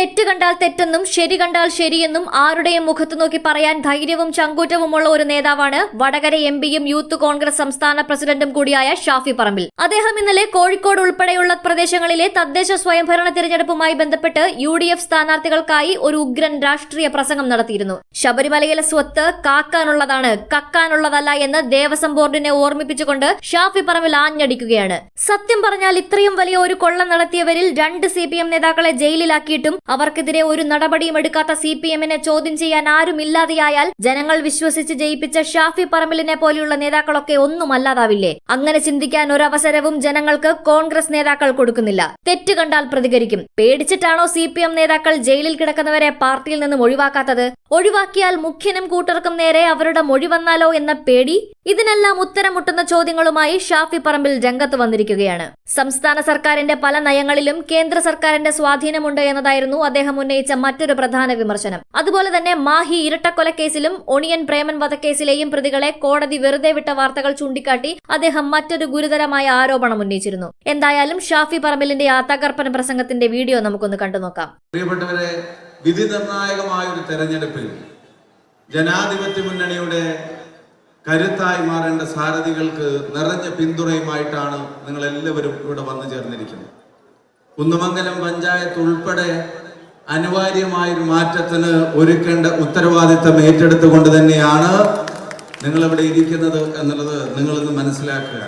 തെറ്റ് കണ്ടാൽ തെറ്റെന്നും ശരി കണ്ടാൽ ശരിയെന്നും ആരുടെയും മുഖത്തു നോക്കി പറയാൻ ധൈര്യവും ചങ്കൂറ്റവുമുള്ള ഒരു നേതാവാണ് വടകര എംപിയും യൂത്ത് കോൺഗ്രസ് സംസ്ഥാന പ്രസിഡന്റും കൂടിയായ ഷാഫി പറമ്പിൽ. അദ്ദേഹം ഇന്നലെ കോഴിക്കോട് ഉൾപ്പെടെയുള്ള പ്രദേശങ്ങളിലെ തദ്ദേശ സ്വയംഭരണ തിരഞ്ഞെടുപ്പുമായി ബന്ധപ്പെട്ട് UDF സ്ഥാനാർത്ഥികൾക്കായി ഒരു ഉഗ്രൻ രാഷ്ട്രീയ പ്രസംഗം നടത്തിയിരുന്നു. ശബരിമലയിലെ സ്വത്ത് കാക്കാനുള്ളതാണ്, കക്കാനുള്ളതല്ല എന്ന് ദേവസ്വം ബോർഡിനെ ഓർമ്മിപ്പിച്ചുകൊണ്ട് ഷാഫി പറമ്പിൽ ആഞ്ഞടിക്കുകയാണ്. സത്യം പറഞ്ഞാൽ ഇത്രയും വലിയ ഒരു കൊള്ള നടത്തിയവരിൽ 2 CPM നേതാക്കളെ ജയിലിലാക്കിയിട്ടും അവർക്കെതിരെ ഒരു നടപടിയും എടുക്കാത്ത CPM-നെ ചോദ്യം ചെയ്യാൻ ആരുമില്ലാതെയായാൽ ജനങ്ങൾ വിശ്വസിച്ച് ജയിപ്പിച്ച ഷാഫി പറമ്പിലിനെ പോലെയുള്ള നേതാക്കളൊക്കെ ഒന്നുമല്ലാതാവില്ലേ? അങ്ങനെ ചിന്തിക്കാൻ ഒരവസരവും ജനങ്ങൾക്ക് കോൺഗ്രസ് നേതാക്കൾ കൊടുക്കുന്നില്ല. തെറ്റ് കണ്ടാൽ പ്രതികരിക്കും. പേടിച്ചിട്ടാണോ CPM നേതാക്കൾ ജയിലിൽ കിടക്കുന്നവരെ പാർട്ടിയിൽ നിന്നും ഒഴിവാക്കാത്തത്? ഒഴിവാക്കിയാൽ മുഖ്യനും കൂട്ടർക്കും നേരെ അവരുടെ മൊഴി വന്നാലോ എന്ന പേടി? ഇതിനെല്ലാം ഉത്തരം മുട്ടുന്ന ചോദ്യങ്ങളുമായി ഷാഫി പറമ്പിൽ രംഗത്ത് വന്നിരിക്കുകയാണ്. സംസ്ഥാന സർക്കാരിന്റെ പല നയങ്ങളിലും കേന്ദ്ര സർക്കാരിന്റെ സ്വാധീനമുണ്ട് എന്നതായിരുന്നു അദ്ദേഹം ഉന്നയിച്ച മറ്റൊരു പ്രധാന വിമർശനം. അതുപോലെ തന്നെ മാഹി ഇരട്ടക്കൊലക്കേസിലും ഒണിയൻ പ്രേമൻ വധക്കേസിലെയും പ്രതികളെ കോടതി വെറുതെ വിട്ട വാർത്തകൾ ചൂണ്ടിക്കാട്ടി അദ്ദേഹം മറ്റൊരു ഗുരുതരമായ ആരോപണം ഉന്നയിച്ചിരുന്നു. എന്തായാലും ഷാഫി പറമ്പിലിന്റെ ആ തകർപ്പൻ പ്രസംഗത്തിന്റെ വീഡിയോ നമുക്കൊന്ന് കണ്ടുനോക്കാം. പ്രിയപ്പെട്ടവരെ, വിധി നിർണായകമായ ഒരു തെരഞ്ഞെടുപ്പിൽ ജനാധിപത്യ മുന്നണിയുടെ കരുത്തായി മാറേണ്ട സാരഥികൾക്ക് നിറഞ്ഞ പിന്തുണയുമായിട്ടാണ് നിങ്ങൾ എല്ലാവരും ഇവിടെ വന്നു ചേർന്നിരിക്കുന്നത്. കുന്നമംഗലം പഞ്ചായത്ത് ഉൾപ്പെടെ അനിവാര്യമായൊരു മാറ്റത്തിന് ഒരുക്കേണ്ട ഉത്തരവാദിത്തം ഏറ്റെടുത്തുകൊണ്ട് തന്നെയാണ് നിങ്ങളിവിടെ ഇരിക്കുന്നത് എന്നുള്ളത് നിങ്ങളിന്ന് മനസ്സിലാക്കുക.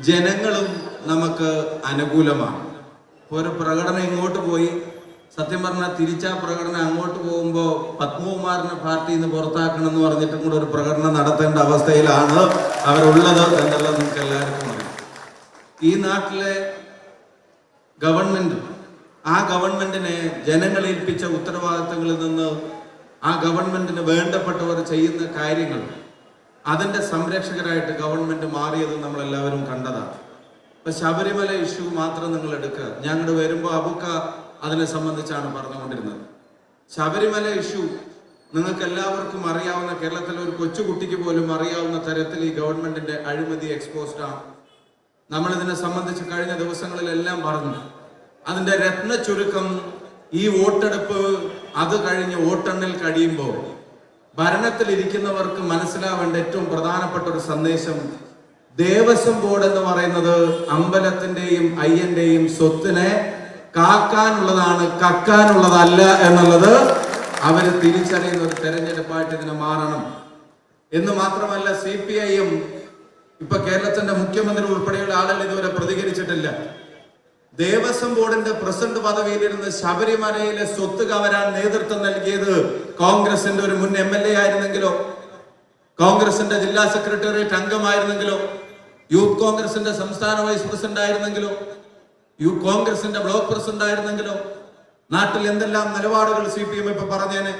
ജനങ്ങളും നമുക്ക് അനുകൂലമാണ്. ഒരു പ്രകടനം ഇങ്ങോട്ട് പോയി, സത്യം പറഞ്ഞാൽ തിരിച്ചാ പ്രകടനം അങ്ങോട്ട് പോകുമ്പോൾ പത്മകുമാറിനെ പാർട്ടിയിൽ നിന്ന് പുറത്താക്കണം എന്ന് പറഞ്ഞിട്ടും കൂടെ ഒരു പ്രകടനം നടത്തേണ്ട അവസ്ഥയിലാണ് അവരുള്ളത് എന്നുള്ളത് നമുക്ക് എല്ലാവർക്കും അറിയാം. ഈ നാട്ടിലെ ഗവൺമെന്റ്, ആ ഗവൺമെന്റിനെ ജനങ്ങളേൽപ്പിച്ച ഉത്തരവാദിത്തങ്ങളിൽ നിന്ന് ആ ഗവൺമെന്റിന് വേണ്ടപ്പെട്ടവർ ചെയ്യുന്ന കാര്യങ്ങൾ, അതിന്റെ സംരക്ഷകരായിട്ട് ഗവൺമെന്റ് മാറിയത് നമ്മളെല്ലാവരും കണ്ടതാണ്. ഇപ്പൊ ശബരിമല ഇഷ്യൂ മാത്രം നിങ്ങൾ എടുക്കുക. ഞങ്ങൾ വരുമ്പോൾ അബുക്ക അതിനെ സംബന്ധിച്ചാണ് പറഞ്ഞുകൊണ്ടിരുന്നത്. ശബരിമല ഇഷ്യൂ നിങ്ങൾക്ക് എല്ലാവർക്കും അറിയാവുന്ന, കേരളത്തിലെ ഒരു കൊച്ചുകുട്ടിക്ക് പോലും അറിയാവുന്ന തരത്തിൽ ഈ ഗവൺമെന്റിന്റെ അഴിമതി എക്സ്പോസ്ഡ് ആണ്. നമ്മളിതിനെ സംബന്ധിച്ച് കഴിഞ്ഞ ദിവസങ്ങളിലെല്ലാം പറഞ്ഞു. അതിന്റെ രത്ന ചുരുക്കം, ഈ വോട്ടെടുപ്പ് അത് കഴിഞ്ഞ് വോട്ടെണ്ണൽ കഴിയുമ്പോൾ ഭരണത്തിലിരിക്കുന്നവർക്ക് മനസ്സിലാവേണ്ട ഏറ്റവും പ്രധാനപ്പെട്ട ഒരു സന്ദേശം, ദേവസ്വം ബോർഡ് എന്ന് പറയുന്നത് അമ്പലത്തിന്റെയും അയ്യന്റെയും സ്വത്തിനെ കാക്കാനുള്ളതാണ്, കക്കാനുള്ളതല്ല എന്നുള്ളത് അവര് തിരിച്ചറിയുന്ന ഒരു തെരഞ്ഞെടുപ്പായിട്ട് ഇതിനെ മാറണം എന്ന് മാത്രമല്ല, CPIM ഇപ്പൊ കേരളത്തിന്റെ മുഖ്യമന്ത്രി ഉൾപ്പെടെയുള്ള ആളുകൾ ഇതുവരെ പ്രതികരിച്ചിട്ടില്ല. ദേവസ്വം ബോർഡിന്റെ പ്രസിഡന്റ് പദവിയിലിരുന്ന് ശബരിമലയിലെ സ്വത്ത് കവരാൻ നേതൃത്വം നൽകിയത് കോൺഗ്രസിന്റെ ഒരു മുൻ MLA ആയിരുന്നെങ്കിലോ, കോൺഗ്രസിന്റെ ജില്ലാ സെക്രട്ടേറിയറ്റ് അംഗമായിരുന്നെങ്കിലോ, യൂത്ത് കോൺഗ്രസിന്റെ സംസ്ഥാന വൈസ് പ്രസിഡന്റ് ആയിരുന്നെങ്കിലോ, കോൺഗ്രസിന്റെ ബ്ലോക്ക് പ്രസിഡന്റ് ആയിരുന്നെങ്കിലോ, നാട്ടിൽ എന്തെല്ലാം നിലപാടുകൾ CPM ഇപ്പൊ പറഞ്ഞേനെ.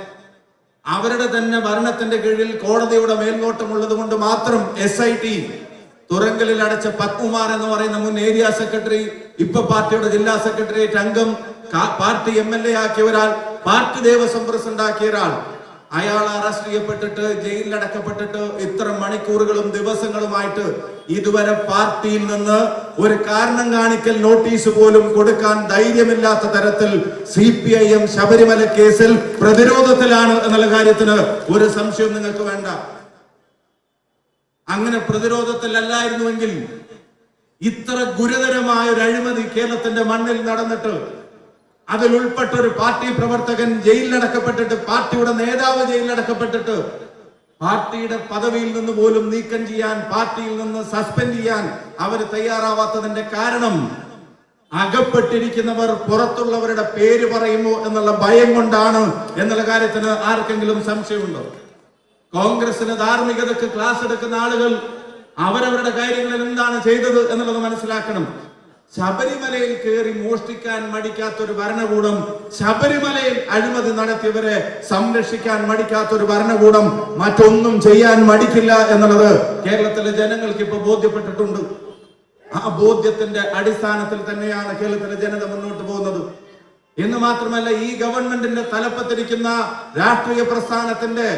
അവരുടെ തന്നെ ഭരണത്തിന്റെ കീഴിൽ കോടതിയുടെ മേൽനോട്ടമുള്ളത് കൊണ്ട് മാത്രം SIT തുറങ്കലിൽ അടച്ച പത്മകുമാർ എന്ന് പറയുന്ന മുൻ ഏരിയ സെക്രട്ടറി, ഇപ്പൊ പാർട്ടിയുടെ ജില്ലാ സെക്രട്ടേറിയറ്റ് അംഗം, പാർട്ടി MLA ആക്കിയ ഒരാൾ, പാർട്ടി ദേവസ്വം പ്രസിഡന്റ് ആക്കിയ ഒരാൾ, അയാൾ അറസ്റ്റ് ചെയ്യപ്പെട്ടിട്ട് ജയിലിലടക്കപ്പെട്ടിട്ട് ഇത്ര മണിക്കൂറുകളും ദിവസങ്ങളുമായിട്ട് ഇതുവരെ പാർട്ടിയിൽ നിന്ന് ഒരു കാരണം കാണിക്കൽ നോട്ടീസ് പോലും കൊടുക്കാൻ ധൈര്യമില്ലാത്ത തരത്തിൽ CPIM ശബരിമല കേസിൽ പ്രതിരോധത്തിലാണ് എന്നുള്ള കാര്യത്തിന് ഒരു സംശയവും നിങ്ങൾക്ക് വേണ്ട. അങ്ങനെ പ്രതിരോധത്തിലല്ലായിരുന്നുവെങ്കിൽ ഇത്ര ഗുരുതരമായ ഒരു അഴിമതി കേരളത്തിന്റെ മണ്ണിൽ നടന്നിട്ട് അതിൽ ഉൾപ്പെട്ട ഒരു പാർട്ടി പ്രവർത്തകൻ ജയിലിലടക്കപ്പെട്ടിട്ട്, പാർട്ടിയുടെ നേതാവ് ജയിലിലടക്കപ്പെട്ടിട്ട് പാർട്ടിയുടെ പദവിയിൽ നിന്ന് പോലും നീക്കം ചെയ്യാൻ, പാർട്ടിയിൽ നിന്ന് സസ്പെൻഡ് ചെയ്യാൻ അവർ തയ്യാറാവാത്തതിന്റെ കാരണം അകപ്പെട്ടിരിക്കുന്നവർ പുറത്തുള്ളവരുടെ പേര് പറയുമോ എന്നുള്ള ഭയം കൊണ്ടാണ് എന്നുള്ള കാര്യത്തിന് ആർക്കെങ്കിലും സംശയമുണ്ടോ? കോൺഗ്രസിന് ധാർമ്മികതയ്ക്ക് ക്ലാസ് എടുക്കുന്ന ആളുകൾ അവരവരുടെ കാര്യങ്ങളിൽ എന്താണ് ചെയ്തത് എന്നുള്ളത് മനസ്സിലാക്കണം. ശബരിമലയിൽ കയറി മോഷ്ടിക്കാൻ മടിക്കാത്തൊരു ഭരണകൂടം, ശബരിമലയിൽ അഴിമതി നടത്തിയവരെ സംരക്ഷിക്കാൻ മടിക്കാത്തൊരു ഭരണകൂടം മറ്റൊന്നും ചെയ്യാൻ മടിക്കില്ല എന്നുള്ളത് കേരളത്തിലെ ജനങ്ങൾക്ക് ഇപ്പൊ ബോധ്യപ്പെട്ടിട്ടുണ്ട്. ആ ബോധ്യത്തിന്റെ അടിസ്ഥാനത്തിൽ തന്നെയാണ് കേരളത്തിലെ ജനത മുന്നോട്ട് പോകുന്നത് എന്ന് മാത്രമല്ല, ഈ ഗവൺമെന്റിന്റെ തലപ്പത്തിരിക്കുന്ന രാഷ്ട്രീയ പ്രസ്ഥാനത്തിന്റെ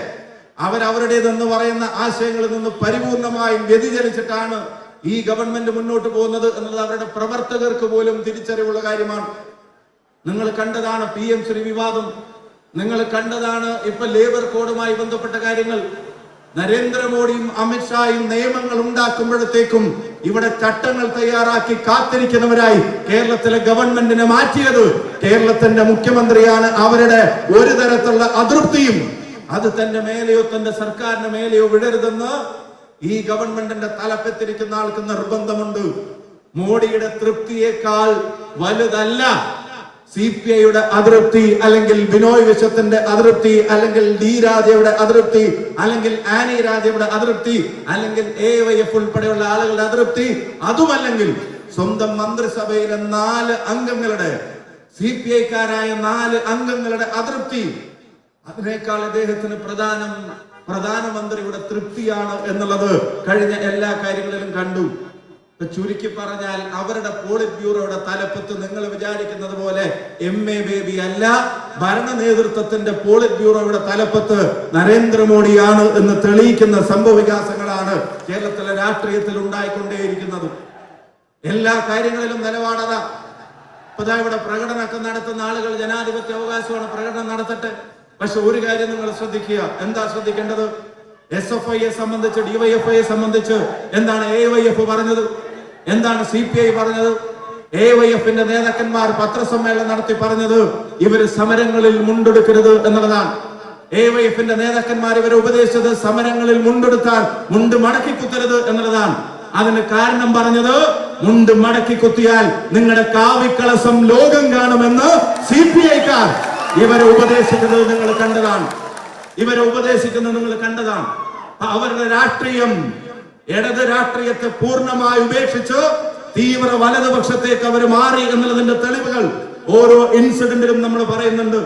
അവരവരുടേതെന്ന് പറയുന്ന ആശയങ്ങളിൽ നിന്ന് പരിപൂർണമായും വ്യതിചലിച്ചിട്ടാണ് ഈ ഗവൺമെന്റ് മുന്നോട്ട് പോകുന്നത് എന്നുള്ളത് അവരുടെ പ്രവർത്തകർക്ക് പോലും തിരിച്ചറിവുള്ള കാര്യമാണ്. നിങ്ങൾ കണ്ടതാണ് PM ശ്രീ വിവാദം, നിങ്ങൾ കണ്ടതാണ് ഇപ്പൊ ലേബർ കോഡുമായി ബന്ധപ്പെട്ട കാര്യങ്ങൾ. നരേന്ദ്രമോദിയും അമിത്ഷായും നിയമങ്ങൾ ഉണ്ടാക്കുമ്പോഴത്തേക്കും ഇവിടെ ചട്ടങ്ങൾ തയ്യാറാക്കി കാത്തിരിക്കുന്നവരായി കേരളത്തിലെ ഗവൺമെന്റിനെ മാറ്റിയത് കേരളത്തിന്റെ മുഖ്യമന്ത്രിയാണ്. അവരുടെ ഒരു തരത്തിലുള്ള അതൃപ്തിയും അത് തന്റെ മേലെയോ തന്റെ സർക്കാരിന്റെ മേലെയോ വിടരുതെന്ന് ഈ ഗവൺമെന്റിന്റെ തലപ്പത്തിരിക്കുന്ന ആൾക്ക് നിർബന്ധമുണ്ട്. മോഡിയുടെ തൃപ്തിയേക്കാൾ വലുതല്ല CPIയുടെ അതൃപ്തി, അല്ലെങ്കിൽ ബിനോയ് വിശ്വത്തിന്റെ അതൃപ്തി, അല്ലെങ്കിൽ ഡി രാജയുടെ അതൃപ്തി, അല്ലെങ്കിൽ ആനി രാജയുടെ അതൃപ്തി, അല്ലെങ്കിൽ AYF ഉൾപ്പെടെയുള്ള ആളുകളുടെ അതൃപ്തി, അതുമല്ലെങ്കിൽ സ്വന്തം മന്ത്രിസഭയിലെ 4 അംഗങ്ങളുടെ CPIക്കാരായ 4 അംഗങ്ങളുടെ അതൃപ്തി, അതിനേക്കാൾ അദ്ദേഹത്തിന് പ്രധാനമന്ത്രിയുടെ തൃപ്തിയാണ് എന്നുള്ളത് കഴിഞ്ഞ എല്ലാ കാര്യങ്ങളിലും കണ്ടു. ചുരുക്കി പറഞ്ഞാൽ അവരുടെ പോളിറ്റ് ബ്യൂറോയുടെ തലപ്പത്ത് നിങ്ങൾ വിചാരിക്കുന്നത് പോലെ MA ബേബി അല്ല, ഭരണ നേതൃത്വത്തിന്റെ പോളിറ്റ് ബ്യൂറോയുടെ തലപ്പത്ത് നരേന്ദ്രമോദിയാണ് എന്ന് തെളിയിക്കുന്ന സംഭവവികാസങ്ങളാണ് കേരളത്തിലെ രാഷ്ട്രീയത്തിൽ ഉണ്ടായിക്കൊണ്ടേയിരിക്കുന്നത്. എല്ലാ കാര്യങ്ങളിലും നിലപാടത. ഇപ്പതാ ഇവിടെ പ്രകടനമൊക്കെ നടത്തുന്ന ആളുകൾ ജനാധിപത്യ അവകാശമാണ്, പ്രകടനം നടത്തട്ടെ. പക്ഷെ ഒരു കാര്യം നിങ്ങൾ ശ്രദ്ധിക്കുക. എന്താ ശ്രദ്ധിക്കേണ്ടത്? SFIയെ സംബന്ധിച്ച്, DYFIയെ സംബന്ധിച്ച് എന്താണ് AYF പറഞ്ഞത്, എന്താണ് CPI പറഞ്ഞത്? AYFന്റെ നേതാക്കന്മാർ പത്രസമ്മേളനം നടത്തി പറഞ്ഞത് ഇവര് സമരങ്ങളിൽ മുണ്ടെടുക്കരുത് എന്നുള്ളതാണ്. AYFന്റെ നേതാക്കന്മാർ ഇവരെ ഉപദേശിച്ചത് സമരങ്ങളിൽ മുണ്ടെടുത്താൽ മുണ്ട് മടക്കി കുത്തരുത് എന്നുള്ളതാണ്. അതിന് കാരണം പറഞ്ഞത് മുണ്ട് മടക്കി കുത്തിയാൽ നിങ്ങളുടെ കാവിക്കളസം ലോകം കാണുമെന്ന് CPIക്കാർ ഇവരെ ഉപദേശിക്കുന്നത് നിങ്ങൾ കണ്ടതാണ്. അവരുടെ രാഷ്ട്രീയം, ഇടത് രാഷ്ട്രീയത്തെ പൂർണ്ണമായി ഉപേക്ഷിച്ച് തീവ്ര വലതുപക്ഷത്തേക്ക് അവർ മാറി എന്നുള്ളതിന്റെ തെളിവുകൾ ഓരോ ഇൻസിഡന്റിലും നമ്മൾ പറയുന്നുണ്ട്.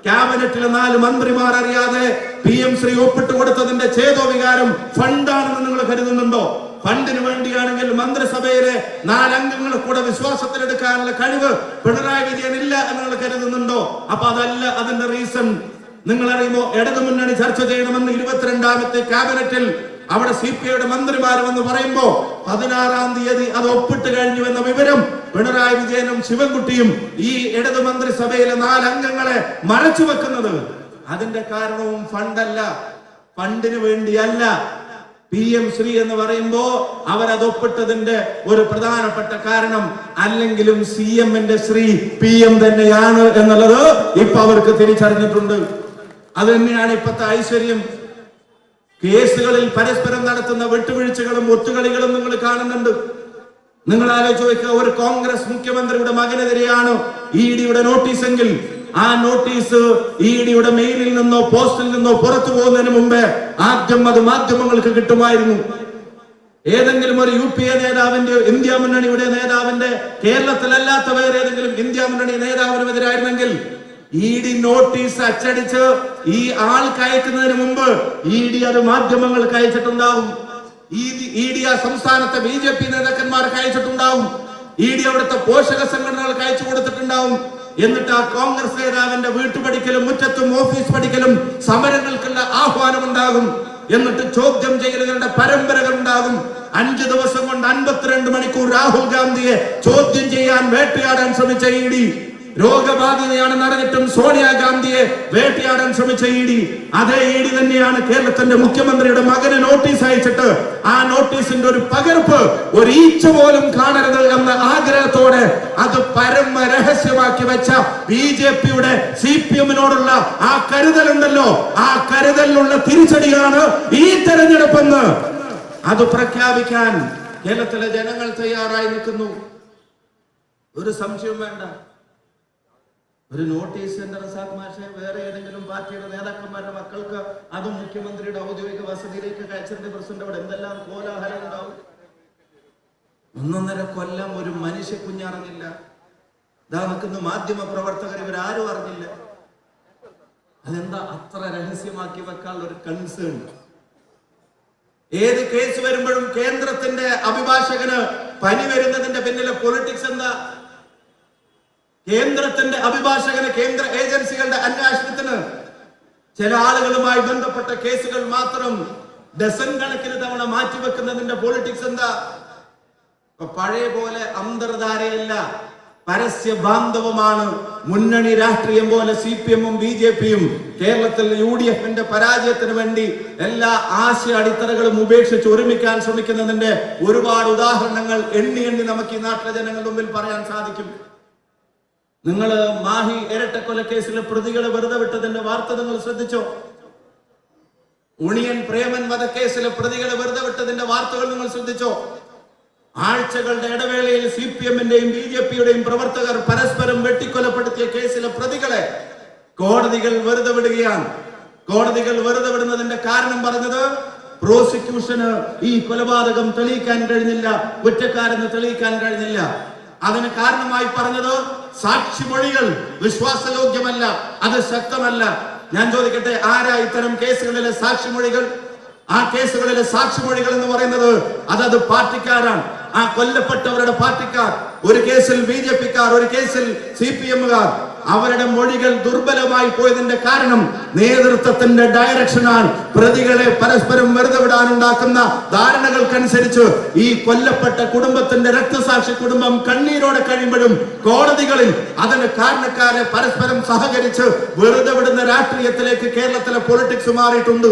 ക്യാബിനറ്റിലെ 4 മന്ത്രിമാർ അറിയാതെ PM ശ്രീ ഒപ്പിട്ട് കൊടുത്തതിന്റെ ചേതോവികാരം ഫണ്ടാണെന്ന് നിങ്ങൾ കരുതുന്നുണ്ടോ? ഫണ്ടിന് വേണ്ടിയാണെങ്കിൽ മന്ത്രിസഭയിലെ 4 അംഗങ്ങളെ കൂടെ വിശ്വാസത്തിലെടുക്കാനുള്ള കഴിവ് പിണറായി വിജയൻ ഇല്ല എന്ന് നിങ്ങൾ കരുതുന്നുണ്ടോ? അപ്പൊ അതല്ല അതിന്റെ റീസൺ. നിങ്ങൾ അറിയുമോ, ഇടതുമുന്നണി ചർച്ച ചെയ്യണമെന്ന് 22ാമത്തെ ക്യാബിനറ്റിൽ അവിടെ CPIയുടെ മന്ത്രിമാർ എന്ന് പറയുമ്പോ 16-ാം തീയതി അത് ഒപ്പിട്ട് കഴിഞ്ഞു എന്ന വിവരം പിണറായി വിജയനും ശിവൻകുട്ടിയും ഈ ഇടതു മന്ത്രിസഭയിലെ 4 അംഗങ്ങളെ മറച്ചു വെക്കുന്നത്. അതിന്റെ കാരണവും ഫണ്ടല്ല, ഫണ്ടിന് വേണ്ടിയല്ല. PM ശ്രീ എന്ന് പറയുമ്പോ അവരത് ഒപ്പിട്ടതിന്റെ ഒരു പ്രധാനപ്പെട്ട കാരണം അല്ലെങ്കിലും CMന്റെ ശ്രീ PM തന്നെയാണ് എന്നുള്ളത് ഇപ്പൊ അവർക്ക് തിരിച്ചറിഞ്ഞിട്ടുണ്ട്. അത് തന്നെയാണ് ഇപ്പത്തെ ഐശ്വര്യം. കേസുകളിൽ പരസ്പരം നടത്തുന്ന വിട്ടുവീഴ്ചകളും ഒത്തുകളികളും നിങ്ങൾ കാണുന്നുണ്ട്. നിങ്ങൾ ആലോചിച്ച് നോക്കുക, ഒരു കോൺഗ്രസ് മുഖ്യമന്ത്രിയുടെ മകനെതിരെയാണ് EDയുടെ നോട്ടീസെങ്കിൽ ആ നോട്ടീസ് EDയുടെ മെയിലിൽ നിന്നോ പോസ്റ്റിൽ നിന്നോ പുറത്തു പോകുന്നതിന് മുമ്പേ ആദ്യം അത് മാധ്യമങ്ങൾക്ക് കിട്ടുമായിരുന്നു. ഏതെങ്കിലും ഒരു UPA നേതാവിന്റെ, ഇന്ത്യ മുന്നണിയുടെ നേതാവിന്റെ, കേരളത്തിലല്ലാത്ത വേറെ ഏതെങ്കിലും ഇന്ത്യ മുന്നണി നേതാവിനുമെതിരായിരുന്നെങ്കിൽ ED നോട്ടീസ് അച്ചടിച്ച് ഈ ആൾക്ക് അയക്കുന്നതിന് മുമ്പ് ED അത് മാധ്യമങ്ങൾക്ക് അയച്ചിട്ടുണ്ടാവും. ED ആ സംസ്ഥാനത്തെ BJP നേതാക്കന്മാർക്ക് അയച്ചിട്ടുണ്ടാവും. ED അവിടുത്തെ പോഷക സംഘടനകൾക്ക് അയച്ചു കൊടുത്തിട്ടുണ്ടാവും. എന്നിട്ട് ആ കോൺഗ്രസ് നേതാവിന്റെ വീട്ടുപടിക്കലും മുറ്റത്തും ഓഫീസ് പഠിക്കലും സമരങ്ങൾക്കുള്ള ആഹ്വാനം ഉണ്ടാകും. എന്നിട്ട് ചോദ്യം ചെയ്യലുകളുടെ പരമ്പരകൾ ഉണ്ടാകും. 5 ദിവസം കൊണ്ട് 52 മണിക്കൂർ രാഹുൽ ഗാന്ധിയെ ചോദ്യം ചെയ്യാൻ വേട്ടയാടാൻ ശ്രമിച്ച ED, രോഗബാധിതയാണെന്ന് അറിഞ്ഞിട്ടും സോണിയാഗാന്ധിയെ വേട്ടയാടാൻ ശ്രമിച്ച ED, അതേ ED തന്നെയാണ് കേരളത്തിന്റെ മുഖ്യമന്ത്രിയുടെ മകന് നോട്ടീസ് അയച്ചിട്ട് ആ നോട്ടീസിന്റെ ഒരു പകർപ്പ് ഒരു ഈച്ച പോലും കാണരുത് എന്ന ആഗ്രഹത്തോടെ അത് പരമ രഹസ്യമാക്കി വെച്ച BJPയുടെ CPMനോടുള്ള ആ കരുതലുണ്ടല്ലോ, ആ കരുതലിനുള്ള തിരിച്ചടിയാണ് ഈ തെരഞ്ഞെടുപ്പെന്ന് അത് പ്രഖ്യാപിക്കാൻ കേരളത്തിലെ ജനങ്ങൾ തയ്യാറായി നിൽക്കുന്നു. ഒരു സംശയവും വേണ്ട. ഒരു നോട്ടീസ് എന്റെ റസാഖ് മാഷെ വേറെ ഏതെങ്കിലും പാർട്ടിയുടെ നേതാക്കന്മാരുടെ മക്കൾക്ക് അതും മുഖ്യമന്ത്രിയുടെ ഔദ്യോഗിക വസതിയിലേക്ക് അയച്ചതിന്റെ പ്രസിഡന്റ് അവിടെ എന്തെല്ലാം കോലാഹലം ഉണ്ടാവും. 1.5 കൊല്ലം ഒരു മനുഷ്യ കുഞ്ഞറിഞ്ഞില്ല. ഇതാ നിൽക്കുന്ന മാധ്യമ പ്രവർത്തകർ, ഇവരാരും അറിഞ്ഞില്ല. അതെന്താ അത്ര രഹസ്യമാക്കി വെക്കാനുള്ള ഒരു കൺസേൺ? ഏത് കേസ് വരുമ്പോഴും കേന്ദ്രത്തിന്റെ അഭിഭാഷകന് പനി വരുന്നതിന്റെ പിന്നിലെ പൊളിറ്റിക്സ് എന്താ? കേന്ദ്രത്തിന്റെ അഭിഭാഷകന് കേന്ദ്ര ഏജൻസികളുടെ അന്വേഷണത്തിന് ചില ആളുകളുമായി ബന്ധപ്പെട്ട കേസുകൾ മാത്രം ഡസൻ കണക്കിന് തവണ മാറ്റിവെക്കുന്നതിന്റെ പൊളിറ്റിക്സ് എന്താ? പഴയ പോലെ അന്തർധാരയല്ല. പരസ്യ ബാന്ധവമാണ്. മുന്നണി രാഷ്ട്രീയം പോലെ CPM-ഉം BJP-യും കേരളത്തിൽ UDF-ന്റെ പരാജയത്തിന് വേണ്ടി എല്ലാ ആശയ അടിത്തറകളും ഉപേക്ഷിച്ച് ഒരുമിക്കാൻ ശ്രമിക്കുന്നതിന്റെ ഒരുപാട് ഉദാഹരണങ്ങൾ എണ്ണി നമുക്ക് ഈ നാട്ടിലെ ജനങ്ങളുടെ മുമ്പിൽ പറയാൻ സാധിക്കും. നിങ്ങൾ മാഹി ഇരട്ടക്കൊലക്കേസിലെ പ്രതികളെ വെറുതെ വിട്ടതിന്റെ വാർത്ത നിങ്ങൾ ശ്രദ്ധിച്ചോ? ഉണിയൻ പ്രേമൻ വധക്കേസിലെ പ്രതികളെ വെറുതെ വിട്ടതിന്റെ വാർത്തകൾ നിങ്ങൾ ശ്രദ്ധിച്ചോ? ആഴ്ചകളുടെ ഇടവേളയിൽ CPM-ന്റെയും BJP-യുടെയും പ്രവർത്തകർ പരസ്പരം വെട്ടിക്കൊലപ്പെടുത്തിയ കേസിലെ പ്രതികളെ കോടതികൾ വെറുതെ വിടുകയാണ്. കോടതികൾ വെറുതെ വിടുന്നതിന്റെ കാരണം പറഞ്ഞത് പ്രോസിക്യൂഷന് ഈ കൊലപാതകം തെളിയിക്കാൻ കഴിഞ്ഞില്ല, കുറ്റക്കാരെന്ന് തെളിയിക്കാൻ കഴിഞ്ഞില്ല. അതിന് കാരണമായി പറഞ്ഞത് സാക്ഷിമൊഴികൾ വിശ്വാസയോഗ്യമല്ല, അത് ശക്തമല്ല. ഞാൻ ചോദിക്കട്ടെ, ആരാ ഇത്തരം കേസുകളിലെ സാക്ഷിമൊഴികൾ? ആ കേസുകളിലെ സാക്ഷിമൊഴികൾ എന്ന് പറയുന്നത് അതത് പാർട്ടിക്കാരാണ്. ആ കൊല്ലപ്പെട്ടവരുടെ പാർട്ടിക്കാർ, ഒരു കേസിൽ BJP-ക്കാർ, ഒരു കേസിൽ CPM-കാർ. അവരുടെ മൊഴികൾ ദുർബലമായി പോയതിന്റെ കാരണം നേതൃത്വത്തിന്റെ ഡയറക്ഷനാണ്. പ്രതികളെ പരസ്പരം വെറുതെ വിടാനുണ്ടാക്കുന്ന ധാരണകൾക്കനുസരിച്ച് ഈ കൊല്ലപ്പെട്ട കുടുംബത്തിന്റെ രക്തസാക്ഷി കുടുംബം കണ്ണീരോടെ കഴിയുമ്പോഴും കോടതികളിൽ അതിന് കാരണക്കാരെ പരസ്പരം സഹകരിച്ച് വെറുതെ വിടുന്ന രാഷ്ട്രീയത്തിലേക്ക് കേരളത്തിലെ പൊളിറ്റിക്സ് മാറിയിട്ടുണ്ട്.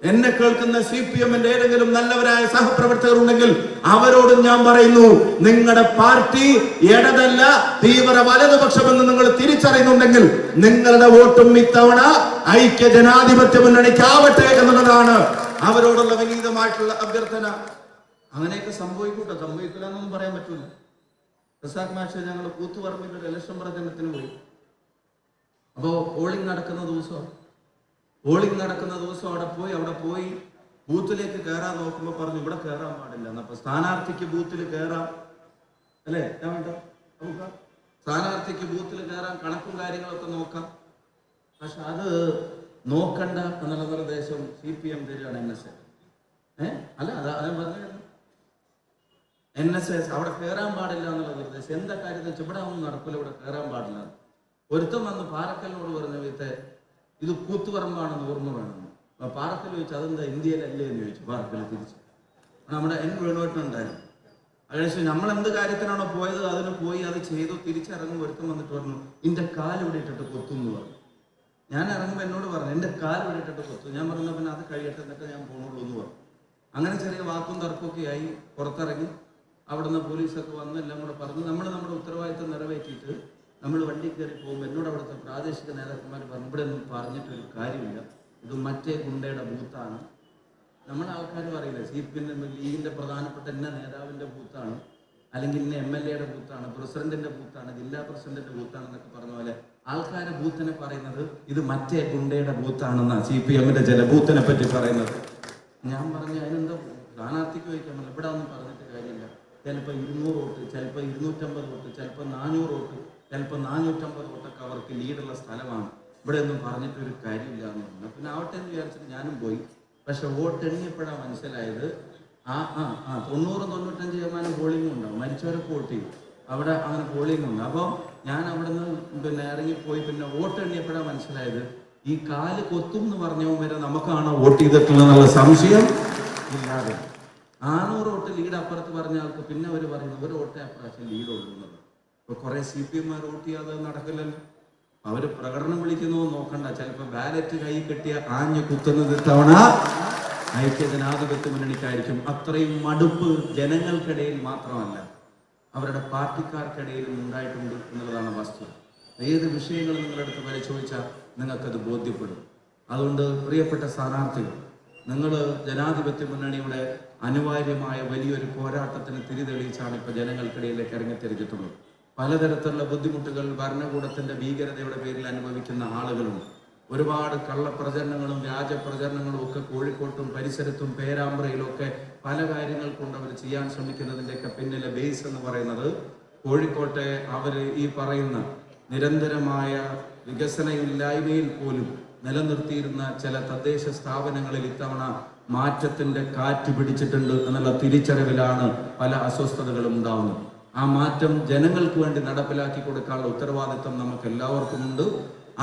എന്നെ കേൾക്കുന്ന CPM-ന്റെ ഏതെങ്കിലും നല്ലവരായ സഹപ്രവർത്തകർ ഉണ്ടെങ്കിൽ അവരോടും ഞാൻ പറയുന്നു, നിങ്ങളുടെ പാർട്ടി ഇടതല്ല, തീവ്ര വലതുപക്ഷമെന്ന് നിങ്ങൾ തിരിച്ചറിയുന്നുണ്ടെങ്കിൽ നിങ്ങളുടെ വോട്ടും ഇത്തവണ ഐക്യ ജനാധിപത്യ മുന്നണിക്കാവട്ടെ എന്നുള്ളതാണ് അവരോടുള്ള വിനീതമായിട്ടുള്ള അഭ്യർത്ഥന. അങ്ങനെയൊക്കെ സംഭവിക്കൂട്ടോ, സംഭവിക്കില്ല എന്നൊന്നും പറയാൻ പറ്റൂല. റസാഖ് മാഷ് ഞങ്ങൾ കൂത്തുപറമ്പിൽ ഒരു ഇലക്ഷൻ പ്രചരണത്തിന് പോയി. അപ്പോ പോളിംഗ് നടക്കുന്ന ദിവസം അവിടെ പോയി ബൂത്തിലേക്ക് കയറാൻ നോക്കുമ്പോൾ പറഞ്ഞു ഇവിടെ കയറാൻ പാടില്ല. അപ്പൊ സ്ഥാനാർത്ഥിക്ക് ബൂത്തിൽ കയറാം അല്ലേ? സ്ഥാനാർത്ഥിക്ക് ബൂത്തിൽ കയറാൻ കണക്കും കാര്യങ്ങളൊക്കെ നോക്കാം. പക്ഷെ അത് നോക്കണ്ട എന്നുള്ള നിർദ്ദേശം CPM തരികയാണ്. NSA അല്ല, അത് പറഞ്ഞു NSA അവിടെ കയറാൻ പാടില്ല എന്നുള്ള നിർദ്ദേശം. എന്താ കാര്യം? ഇവിടെ ഒന്നും നടക്കില്ല, ഇവിടെ കയറാൻ പാടില്ല. ഒരുത്തം വന്ന് പാറക്കലിനോട് പറഞ്ഞ വിധത്തെ ഇത് കൂത്തുപറമ്പാണെന്ന് ഓർമ്മ വേണം. പാറക്കൽ ചോദിച്ചു അതെന്താ ഇന്ത്യയിലല്ലേ എന്ന് ചോദിച്ചു. പാറക്കൽ തിരിച്ചു നമ്മുടെ വേണുവേട്ടനുണ്ടായിരുന്നു. അതിനുശേഷം നമ്മൾ എന്ത് കാര്യത്തിനാണോ പോയത് അതിന് പോയി അത് ചെയ്തു. തിരിച്ചിറങ്ങും ഒരുത്തം വന്നിട്ട് പറഞ്ഞു എന്റെ കാലിവിടെ ഇട്ടിട്ട് കൊത്തും എന്ന് പറഞ്ഞു. ഞാൻ ഇറങ്ങുമ്പോൾ എന്നോട് പറഞ്ഞു എന്റെ കാലിവിടെ ഇട്ടിട്ട് കൊത്തും. ഞാൻ പറഞ്ഞു പിന്നെ അത് കഴിയട്ടെ എന്നിട്ട് ഞാൻ പോണുള്ളൂ എന്ന് പറഞ്ഞു. അങ്ങനെ ചെറിയ വാക്കും തർക്കമൊക്കെ ആയി പുറത്തിറങ്ങി. അവിടുന്ന് പോലീസൊക്കെ വന്ന് എല്ലാം കൂടെ പറഞ്ഞു. നമ്മുടെ ഉത്തരവാദിത്തം നിറവേറ്റിയിട്ട് നമ്മൾ വണ്ടി കയറി പോകുമ്പോൾ എന്നോട് അവിടുത്തെ പ്രാദേശിക നേതാക്കന്മാർ പറഞ്ഞു ഇവിടെ ഒന്നും പറഞ്ഞിട്ടൊരു കാര്യമില്ല, ഇത് മറ്റേ ഗുണ്ടയുടെ ബൂത്താണ്. നമ്മുടെ ആൾക്കാർ പറയില്ല CPM ലീഗിന്റെ പ്രധാനപ്പെട്ട ഇന്ന നേതാവിന്റെ ബൂത്താണ്, അല്ലെങ്കിൽ ഇന്ന MLA-യുടെ ബൂത്താണ്, പ്രസിഡന്റിന്റെ ബൂത്താണ്, ജില്ലാ പ്രസിഡന്റിന്റെ ബൂത്താണ് എന്നൊക്കെ പറഞ്ഞ പോലെ ആൾക്കാരെ ബൂത്തിനെ പറയുന്നത് ഇത് മറ്റേ ഗുണ്ടയുടെ ബൂത്താണെന്നാണ് CPM-ന്റെ ചില ബൂത്തിനെ പറ്റി പറയുന്നത്. ഞാൻ പറഞ്ഞു അതിനെന്താ സ്ഥാനാർത്ഥിക്ക് ചോദിക്കാൻ പറ്റില്ല, ഇവിടെ ഒന്നും പറഞ്ഞിട്ട് കാര്യമില്ല. ചിലപ്പോൾ 200 വോട്ട്, ചിലപ്പോൾ 250 വോട്ട്, ചിലപ്പോൾ 400 വോട്ട്, ചിലപ്പോൾ 450 വോട്ടൊക്കെ അവർക്ക് ലീഡുള്ള സ്ഥലമാണ്. ഇവിടെ ഒന്നും പറഞ്ഞിട്ടൊരു കാര്യമില്ല എന്ന് പറഞ്ഞു. പിന്നെ ആവട്ടെ എന്ന് വിചാരിച്ചിട്ട് ഞാനും പോയി. പക്ഷെ വോട്ട് എണ്ണിയപ്പോഴാണ് മനസ്സിലായത് 90-95% പോളിംഗ് ഉണ്ടാവും. മരിച്ചവരൊക്കെ വോട്ട് ചെയ്യും. അവിടെ അങ്ങനെ പോളിംഗ് ഉണ്ട്. അപ്പോൾ ഞാൻ അവിടെ നിന്ന് ഇറങ്ങിപ്പോയി. പിന്നെ വോട്ട് എണ്ണിയപ്പോഴാണ് മനസ്സിലായത് ഈ കാല് കൊത്തും എന്ന് പറഞ്ഞവൻ വരെ നമുക്കാണോ വോട്ട് ചെയ്തിട്ടുള്ള സംശയം ഇല്ലാതെ 600 വോട്ട് ലീഡ് അപ്പുറത്ത് പറഞ്ഞ ആൾക്ക് പിന്നെ അവർ പറയുന്നത് ഒരു വോട്ടേ അപ്രാവശ്യം ലീഡ് ഉള്ളൂ എന്നുള്ളത്. ഇപ്പൊ കുറെ CPM-മാർ വോട്ട് ചെയ്യാതെ നടക്കില്ലല്ലോ. അവര് പ്രകടനം വിളിക്കുന്നു നോക്കണ്ട, ചിലപ്പോൾ ബാലറ്റ് കൈ കെട്ടിയ ആഞ്ഞു കുത്തുന്നത് തവണ ഐക്യ ജനാധിപത്യ മുന്നണിക്കായിരിക്കും. അത്രയും മടുപ്പ് ജനങ്ങൾക്കിടയിൽ മാത്രമല്ല അവരുടെ പാർട്ടിക്കാർക്കിടയിലും ഉണ്ടായിട്ടുണ്ട് എന്നുള്ളതാണ് വസ്തുത. ഏത് വിഷയങ്ങൾ നിങ്ങളെടുത്ത് പരിശോധിച്ചാൽ നിങ്ങൾക്കത് ബോധ്യപ്പെടും. അതുകൊണ്ട് പ്രിയപ്പെട്ട സ്ഥാനാർത്ഥികൾ, നിങ്ങൾ ജനാധിപത്യ മുന്നണിയുടെ അനിവാര്യമായ വലിയൊരു പോരാട്ടത്തിന് തിരിതെളിയിച്ചാണ് ഇപ്പോൾ ജനങ്ങൾക്കിടയിലേക്ക് ഇറങ്ങിത്തിരിച്ചിട്ടുള്ളത്. പലതരത്തിലുള്ള ബുദ്ധിമുട്ടുകൾ ഭരണകൂടത്തിന്റെ ഭീകരതയുടെ പേരിൽ അനുഭവിക്കുന്ന ആളുകളുണ്ട്. ഒരുപാട് കള്ളപ്രചരണങ്ങളും വ്യാജ പ്രചരണങ്ങളും ഒക്കെ കോഴിക്കോട്ടും പരിസരത്തും പേരാമ്പ്രയിലും ഒക്കെ പല കാര്യങ്ങൾ കൊണ്ട് അവർ ചെയ്യാൻ ശ്രമിക്കുന്നതിൻ്റെയൊക്കെ പിന്നിലെ ബേസ് എന്ന് പറയുന്നത് കോഴിക്കോട്ടെ അവർ ഈ പറയുന്ന നിരന്തരമായ വികസനമില്ലായ്മയിൽ പോലും നിലനിർത്തിയിരുന്ന ചില തദ്ദേശ സ്ഥാപനങ്ങളിൽ ഇത്തവണ മാറ്റത്തിന്റെ കാറ്റ് പിടിച്ചിട്ടുണ്ട് എന്നുള്ള തിരിച്ചറിവിലാണ് പല അസ്വസ്ഥതകളും ഉണ്ടാവുന്നത്. ആ മാറ്റം ജനങ്ങൾക്ക് വേണ്ടി നടപ്പിലാക്കി കൊടുക്കാനുള്ള ഉത്തരവാദിത്വം നമുക്ക് എല്ലാവർക്കും ഉണ്ട്.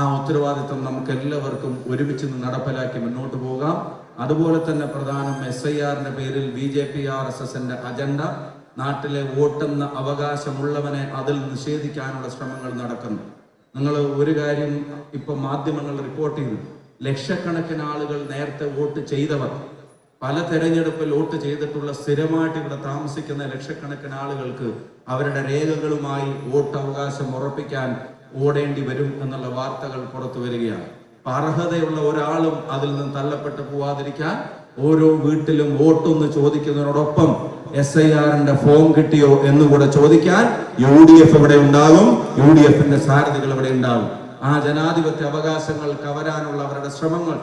ആ ഉത്തരവാദിത്വം നമുക്ക് എല്ലാവർക്കും ഒരുമിച്ച് നടപ്പിലാക്കി മുന്നോട്ട് പോകാം. അതുപോലെ തന്നെ പ്രധാനം SIR-ന്റെ പേരിൽ BJP RSS-ന്റെ അജണ്ട നാട്ടിലെ വോട്ടെന്ന അവകാശമുള്ളവനെ അതിൽ നിഷേധിക്കാനുള്ള ശ്രമങ്ങൾ നടക്കുന്നു. നിങ്ങൾ ഒരു കാര്യം ഇപ്പൊ മാധ്യമങ്ങൾ റിപ്പോർട്ട് ചെയ്തു, ലക്ഷക്കണക്കിന് ആളുകൾ നേരത്തെ വോട്ട് ചെയ്തവർ, പല തെരഞ്ഞെടുപ്പിൽ വോട്ട് ചെയ്തിട്ടുള്ള സ്ഥിരമായിട്ട് ഇവിടെ താമസിക്കുന്ന ലക്ഷക്കണക്കിന് ആളുകൾക്ക് അവരുടെ രേഖകളുമായി വോട്ട് അവകാശം ഉറപ്പിക്കാൻ ഓടേണ്ടി വരും എന്നുള്ള വാർത്തകൾ പുറത്തു വരികയാണ്. അർഹതയുള്ള ഒരാളും അതിൽ നിന്ന് തള്ളപ്പെട്ടു പോവാതിരിക്കാൻ ഓരോ വീട്ടിലും വോട്ടൊന്ന് ചോദിക്കുന്നതിനോടൊപ്പം SIR-ന്റെ ഫോം കിട്ടിയോ എന്നുകൂടെ ചോദിക്കാൻ UDF ഇവിടെ ഉണ്ടാകും, UDF-ന്റെ സാരഥികൾ ഇവിടെ ഉണ്ടാകും. ആ ജനാധിപത്യ അവകാശങ്ങൾ കവരാനുള്ള അവരുടെ ശ്രമങ്ങൾ,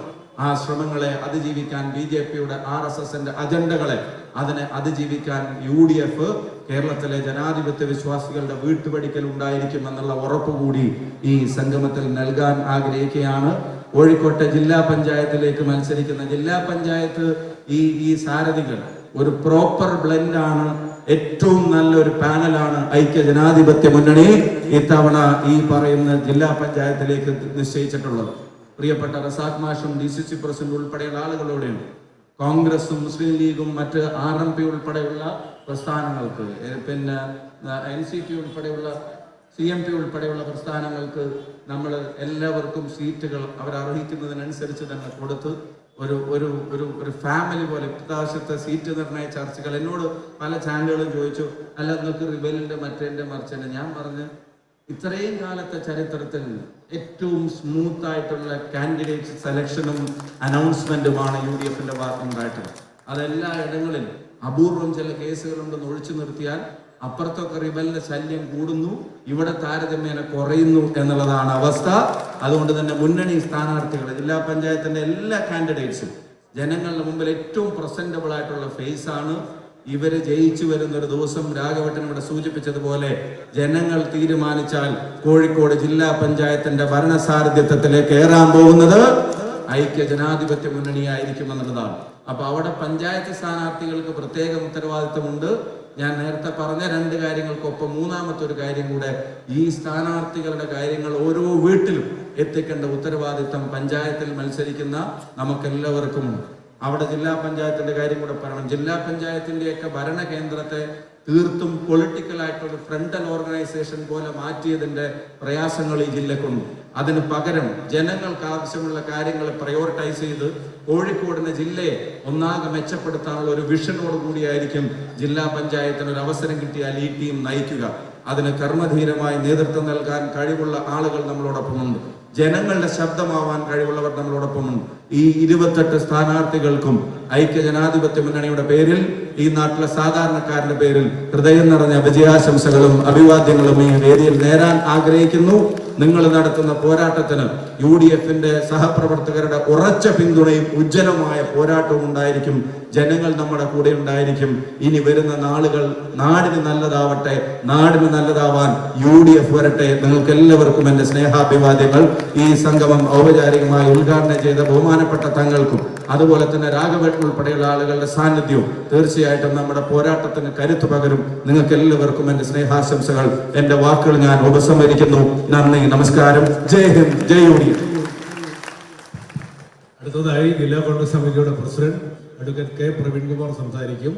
ആ ശ്രമങ്ങളെ അതിജീവിക്കാൻ BJP-യുടെ RSS-ന്റെ അജണ്ടകളെ അതിനെ അതിജീവിക്കാൻ UDF കേരളത്തിലെ ജനാധിപത്യ വിശ്വാസികളുടെ വീട്ടുപടിക്കൽ ഉണ്ടായിരിക്കും എന്നുള്ള ഉറപ്പുകൂടി ഈ സംഗമത്തിൽ നൽകാൻ ആഗ്രഹിക്കുകയാണ്. കോഴിക്കോട്ടെ ജില്ലാ പഞ്ചായത്തിലേക്ക് മത്സരിക്കുന്ന ജില്ലാ പഞ്ചായത്ത് ഈ സാരഥികൾ ഒരു പ്രോപ്പർ ബ്ലെൻഡ് ആണ്, ഏറ്റവും നല്ലൊരു പാനലാണ് ഐക്യ ജനാധിപത്യ മുന്നണി ഇത്തവണ ഈ പറയുന്ന ജില്ലാ പഞ്ചായത്തിലേക്ക് നിശ്ചയിച്ചിട്ടുള്ളത്. പ്രിയപ്പെട്ട റസാഖ് മാഷും DCC പ്രസിഡന്റ് ഉൾപ്പെടെയുള്ള ആളുകളോടെയുണ്ട്. കോൺഗ്രസും മുസ്ലിം ലീഗും മറ്റ് RMP ഉൾപ്പെടെയുള്ള പ്രസ്ഥാനങ്ങൾക്ക്, പിന്നെ NCP ഉൾപ്പെടെയുള്ള CMP ഉൾപ്പെടെയുള്ള പ്രസ്ഥാനങ്ങൾക്ക് നമ്മൾ എല്ലാവർക്കും സീറ്റുകൾ അവർ അർഹിക്കുന്നതിനനുസരിച്ച് തന്നെ കൊടുത്ത് ഒരു ഫാമിലി പോലെ ഇപ്രാവശ്യത്തെ സീറ്റ് നിർണയ ചർച്ചകൾ എന്നോട് പല ചാനലുകളും ചോദിച്ചു, അല്ല നിങ്ങൾക്ക് റിബലിന്റെ മറ്റേന്റെ മറിച്ചന്റെ. ഞാൻ പറഞ്ഞു, ഇത്രയും കാലത്തെ ചരിത്രത്തിൽ ഏറ്റവും സ്മൂത്ത് ആയിട്ടുള്ള കാൻഡിഡേറ്റ് സെലക്ഷനും അനൗൺസ്മെന്റുമാണ് UDF-ന്റെ ഭാഗത്തുണ്ടായിട്ടുള്ളത്. അതെല്ലാ ഇടങ്ങളിലും അപൂർവം ചില കേസുകളുണ്ടെന്ന് ഒഴിച്ചു നിർത്തിയാൽ അപ്പുറത്തൊക്കെ റിബലിന്റെ ശല്യം കൂടുന്നു, ഇവിടെ താരതമ്യേന കുറയുന്നു എന്നുള്ളതാണ് അവസ്ഥ. അതുകൊണ്ട് തന്നെ മുന്നണി സ്ഥാനാർത്ഥികൾ, ജില്ലാ പഞ്ചായത്തിന്റെ എല്ലാ കാൻഡിഡേറ്റ്സും ജനങ്ങളുടെ മുമ്പിൽ ഏറ്റവും പ്രസന്റബിൾ ആയിട്ടുള്ള ഫേസ് ആണ്. ഇവര് ജയിച്ചു വരുന്ന ഒരു ദിവസം രാഘവട്ടൻ ഇവിടെ സൂചിപ്പിച്ചതുപോലെ ജനങ്ങൾ തീരുമാനിച്ചാൽ കോഴിക്കോട് ജില്ലാ പഞ്ചായത്തിന്റെ ഭരണസാരഥ്യത്വത്തിലേക്ക് ഏറാൻ പോകുന്നത് ഐക്യ ജനാധിപത്യ മുന്നണിയായിരിക്കും എന്നുള്ളതാണ്. അപ്പൊ അവിടെ പഞ്ചായത്ത് സ്ഥാനാർത്ഥികൾക്ക് പ്രത്യേക ഉത്തരവാദിത്വമുണ്ട്. ഞാൻ നേരത്തെ പറഞ്ഞ രണ്ട് കാര്യങ്ങൾക്കൊപ്പം മൂന്നാമത്തെ ഒരു കാര്യം കൂടെ, ഈ സ്ഥാനാർത്ഥികളുടെ കാര്യങ്ങൾ ഓരോ വീട്ടിലും എത്തിക്കേണ്ട ഉത്തരവാദിത്വം പഞ്ചായത്തിൽ മത്സരിക്കുന്ന നമുക്കെല്ലാവർക്കും ഉണ്ട്. അവിടെ ജില്ലാ പഞ്ചായത്തിന്റെ കാര്യം കൂടെ പറയണം. ജില്ലാ പഞ്ചായത്തിന്റെയൊക്കെ ഭരണകേന്ദ്രത്തെ തീർത്തും പൊളിറ്റിക്കൽ ആയിട്ടുള്ള ഫ്രണ്ടൽ ഓർഗനൈസേഷൻ പോലെ മാറ്റിയതിന്റെ പ്രയാസങ്ങൾ ഈ ജില്ലക്കുണ്ട്. അതിന് പകരം ജനങ്ങൾക്ക് ആവശ്യമുള്ള കാര്യങ്ങൾ പ്രയോറിറ്റൈസ് ചെയ്ത് കോഴിക്കോടിനെ ജില്ലയെ ഒന്നാകെ മെച്ചപ്പെടുത്താനുള്ള ഒരു വിഷനോട് കൂടിയായിരിക്കും ജില്ലാ പഞ്ചായത്തിന് ഒരു അവസരം കിട്ടിയാൽ ഈ ടീം നയിക്കുക. അതിന് കർമ്മധീരമായി നേതൃത്വം നൽകാൻ കഴിവുള്ള ആളുകൾ നമ്മളോടൊപ്പമുണ്ട്. ജനങ്ങളുടെ ശബ്ദമാവാൻ കഴിവുള്ളവർ നമ്മളോടൊപ്പമുണ്ട്. ഈ 28 സ്ഥാനാർത്ഥികൾക്കും ഐക്യ ജനാധിപത്യ മുന്നണിയുടെ പേരിൽ, ഈ നാട്ടിലെ സാധാരണക്കാരന്റെ പേരിൽ ഹൃദയം നിറഞ്ഞ വിജയാശംസകളും അഭിവാദ്യങ്ങളും ഈ വേദിയിൽ നേരാൻ ആഗ്രഹിക്കുന്നു. നിങ്ങൾ നടത്തുന്ന പോരാട്ടത്തിന് UDF-ന്റെ സഹപ്രവർത്തകരുടെ ഉറച്ച പിന്തുണയും ഉജ്ജ്വലമായ പോരാട്ടവും ഉണ്ടായിരിക്കും. ജനങ്ങൾ നമ്മുടെ കൂടെ ഉണ്ടായിരിക്കും. ഇനി വരുന്ന നാളുകൾ നാടിന് നല്ലതാവട്ടെ, നാടിന് നല്ലതാവാൻ UDF വരട്ടെ. നിങ്ങൾക്ക് എല്ലാവർക്കും എന്റെ സ്നേഹാഭിവാദ്യങ്ങൾ. ഈ സംഗമം ഔപചാരികമായി ഉദ്ഘാടനം ചെയ്ത ബഹുമാനപ്പെട്ട തങ്ങൾക്കും അതുപോലെ തന്നെ രാഘവൻ ഉൾപ്പെടെയുള്ള ആളുകളുടെ സാന്നിധ്യവും തീർച്ചയായിട്ടും നമ്മുടെ പോരാട്ടത്തിന് കരുത്തു പകരും. നിങ്ങൾക്ക് എല്ലാവർക്കും എന്റെ സ്നേഹാശംസകൾ. എന്റെ വാക്കുകൾ ഞാൻ ഉപസംഹരിക്കുന്നു. നന്ദി, നമസ്കാരം. ജയ് ഹിന്ദ്, ജയ് UDF. അടുത്തതായി ജില്ലാ കോൺഗ്രസ് സമിതിയുടെ പ്രസിഡന്റ് അഡ്വക്കേറ്റ് K. പ്രവീൺകുമാർ സംസാരിക്കും.